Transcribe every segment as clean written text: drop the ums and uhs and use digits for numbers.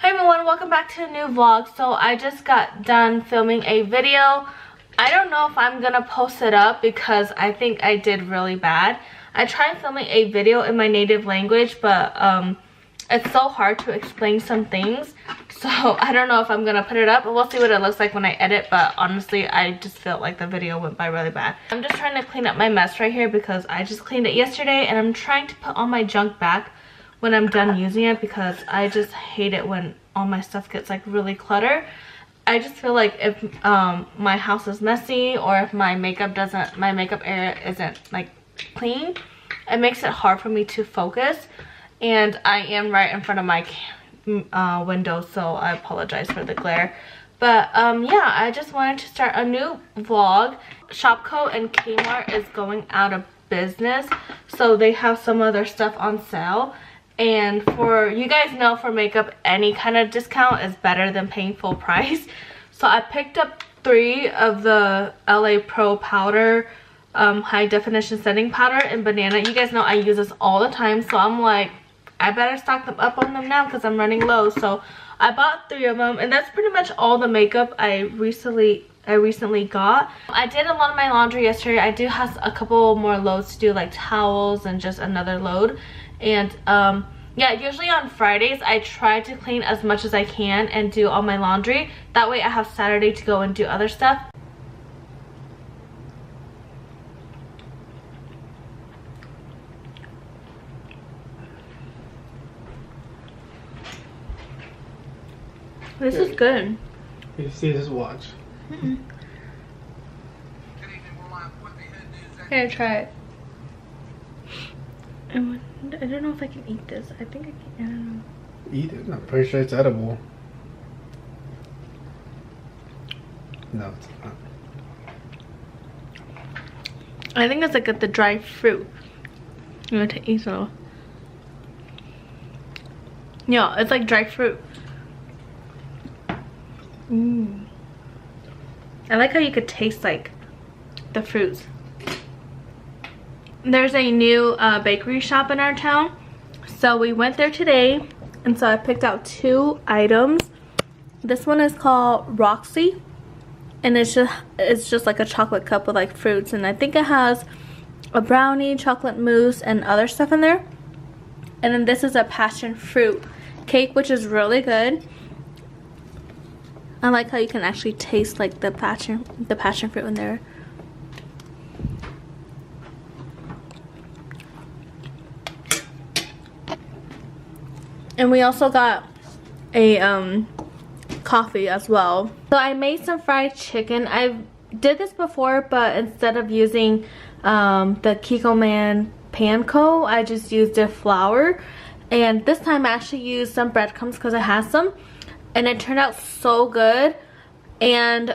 Hey everyone, welcome back to a new vlog. So I just got done filming a video. I don't know if I'm gonna post it up because I think I did really bad. I tried filming a video in my native language, but it's so hard to explain some things. So I don't know if I'm gonna put it up, but we'll see what it looks like when I edit. But honestly, I just felt like the video went by really bad. I'm just trying to clean up my mess right here because I just cleaned it yesterday, and I'm trying to put all my junk back when I'm done using it because I just hate it when all my stuff gets like really cluttered. I just feel like if my house is messy, or if my makeup area isn't like clean, it makes it hard for me to focus. And I am right in front of my window, so I apologize for the glare. But yeah, I just wanted to start a new vlog. Shopko and Kmart is going out of business, so they have some of their stuff on sale. And for you guys know, for makeup, any kind of discount is better than paying full price. So I picked up 3 of the LA Pro powder high definition setting powder in banana. You guys know I use this all the time, so I'm like, I better stock them up on them now because I'm running low. So I bought 3 of them, and that's pretty much all the makeup I recently got. I did a lot of my laundry yesterday. I do have a couple more loads to do, like towels and just another load. And yeah, usually on Fridays I try to clean as much as I can and do all my laundry. That way I have Saturday to go and do other stuff. This is good. You see this watch? Here, try it. I don't know if I can eat this. I think I can. I don't know. Eat it? I'm pretty sure it's edible. No, it's not. I think it's like the dry fruit. I'm gonna eat some. Yeah, it's like dry fruit. I like how you could taste like the fruits. There's a new bakery shop in our town, so we went there today, and so I picked out 2 items. This one is called Roxy, and it's just like a chocolate cup with like fruits, and I think it has a brownie, chocolate mousse, and other stuff in there. And then this is a passion fruit cake, which is really good. I like how you can actually taste like the passion fruit in there. And we also got a coffee as well. So I made some fried chicken. I did this before, but instead of using the Kikkoman panko, I just used the flour. And this time I actually used some breadcrumbs because I had some, and it turned out so good. And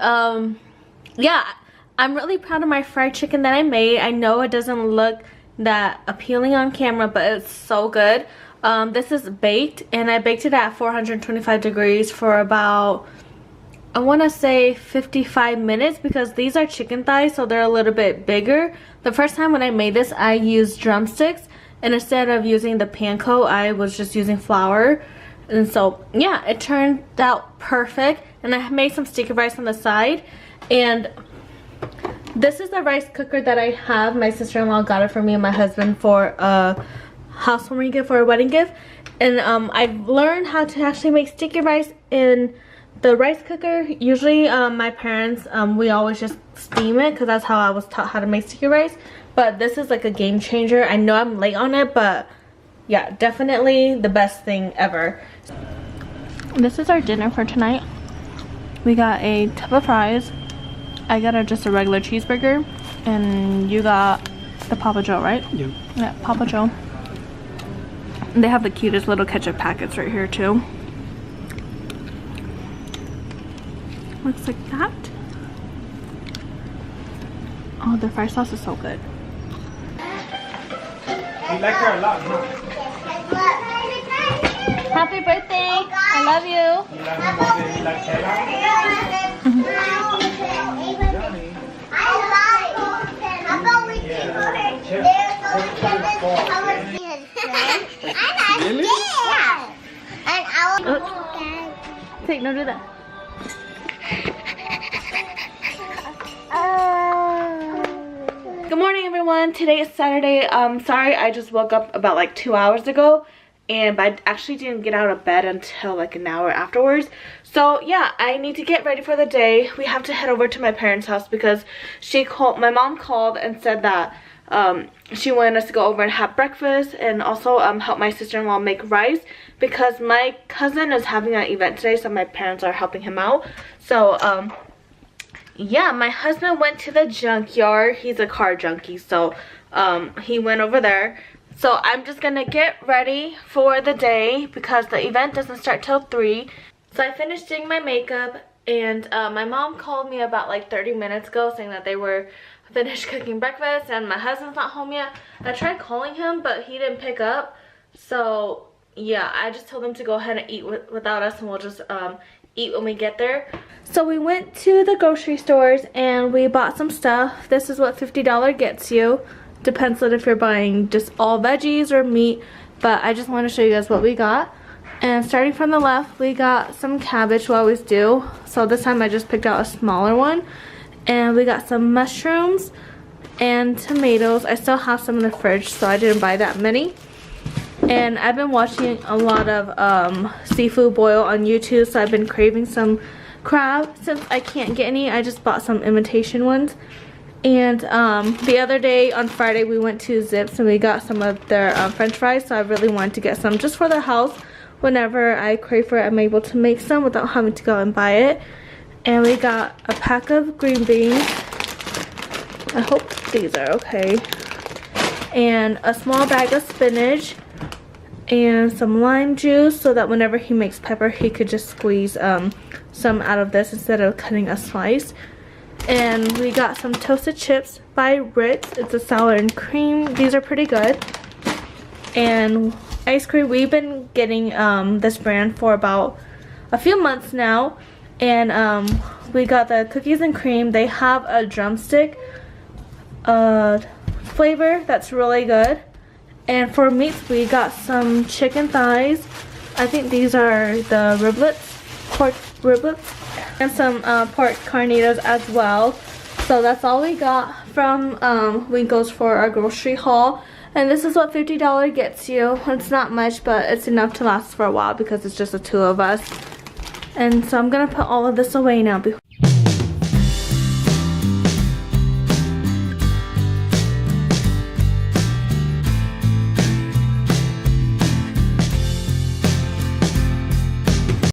yeah, I'm really proud of my fried chicken that I made. I know it doesn't look that appealing on camera, but it's so good. This is baked, and I baked it at 425 degrees for about, I want to say 55 minutes, because these are chicken thighs, so they're a little bit bigger. The first time when I made this, I used drumsticks, and instead of using the panko, I was just using flour. And so yeah, it turned out perfect. And I made some sticky rice on the side. And this is the rice cooker that I have. My sister-in-law got it for me and my husband for a housewarming gift, for a wedding gift. And I've learned how to actually make sticky rice in the rice cooker. Usually my parents, we always just steam it, because that's how I was taught how to make sticky rice. But this is like a game changer. I know I'm late on it, but yeah, definitely the best thing ever. This is our dinner for tonight. We got a tub of fries. I got just a regular cheeseburger, and you got the Papa Joe, right? Yep. Yeah, Papa Joe. And they have the cutest little ketchup packets right here too. Looks like that. Oh, the fry sauce is so good. You like her a lot, huh? Happy birthday! I love you. You like her more than you like Taylor? Really? Yeah. And I will take, no, do that. Good morning, everyone. Today is Saturday. Sorry, I just woke up about like 2 hours ago, and I actually didn't get out of bed until like an hour afterwards. So yeah, I need to get ready for the day. We have to head over to my parents' house because my mom called and said that she wanted us to go over and have breakfast and also help my sister-in-law make rice because my cousin is having an event today, so my parents are helping him out. So yeah, my husband went to the junkyard. He's a car junkie, so he went over there. So I'm just gonna get ready for the day because the event doesn't start till 3. So I finished doing my makeup, and my mom called me about like 30 minutes ago saying that they were finished cooking breakfast and my husband's not home yet. I tried calling him, but he didn't pick up. So yeah, I just told him to go ahead and eat without us, and we'll just eat when we get there. So we went to the grocery stores and we bought some stuff. This is what $50 gets you. Depends on if you're buying just all veggies or meat, but I just want to show you guys what we got. And starting from the left, we got some cabbage. We always do, so this time I just picked out a smaller one. And we got some mushrooms and tomatoes. I still have some in the fridge, so I didn't buy that many. And I've been watching a lot of seafood boil on YouTube, so I've been craving some crab. Since I can't get any, I just bought some imitation ones. And the other day on Friday we went to Zips and we got some of their french fries, so I really wanted to get some just for the house. Whenever I crave for it, I'm able to make some without having to go and buy it. And we got a pack of green beans. I hope these are okay. And a small bag of spinach and some lime juice so that whenever he makes pepper he could just squeeze some out of this instead of cutting a slice. And we got some toasted chips by Ritz. It's a sour and cream. These are pretty good. And ice cream. We've been getting this brand for about a few months now. And we got the cookies and cream. They have a drumstick flavor that's really good. And for meats, we got some chicken thighs. I think these are the riblets, pork riblets. And some pork carnitas as well. So that's all we got from Winkles for our grocery haul. And this is what $50 gets you. It's not much, but it's enough to last for a while because it's just the two of us. And so I'm gonna put all of this away now.